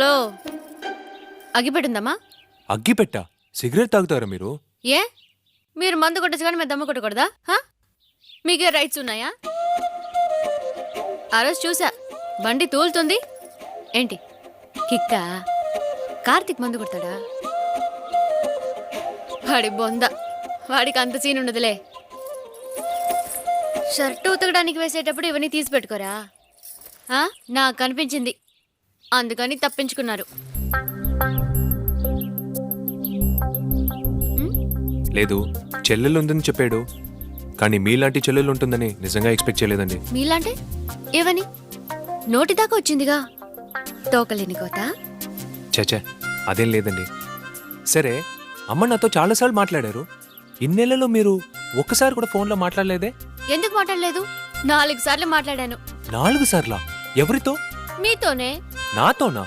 Hello, అగ్గిపెట్టిందమ్మా? అగ్గిపెట్టా? Cigarette తాగుతారా మీరు? ఏ మీరు మందు కొట్టచ్చు కానీ మేము దమ్ము కొట్టకూడదా? మీకే రైట్స్ ఉన్నాయా? ఆ రోజు చూసా, బండి తూలుతుంది ఏంటి కిక్కా? కార్తిక్ మందు కొడతాడా? వాడి బొంద, వాడికి అంత సీన్ ఉండదులే. షర్టు ఉతకడానికి వేసేటప్పుడు ఇవన్నీ తీసి పెట్టుకోరా? నాకు కనిపించింది, అందుకని తప్పించుకున్నారు. లేదు, చెల్లెలు ఉందని చెప్పాడు, కానీ మీలాంటి చెల్లెలు ఉంటుందని నిజంగా ఎక్స్పెక్ట్ చేయలేదండి. మీలాంటి ఏవని? నోటి దాకా వచ్చిందిగా, తోకలేని కోత. చచ్చా, అదేం లేదండి. సరే, అమ్మ నాతో చాలాసార్లు మాట్లాడారు. ఇన్నేళ్లలో మీరు ఒక్కసారి కూడా ఫోన్లో మాట్లాడలేదే? ఎందుకు మాట్లాడలేదు? 4 సార్లు మాట్లాడాను. 4 సార్లా? ఎవరితో? మీతోనే. నాతోనా?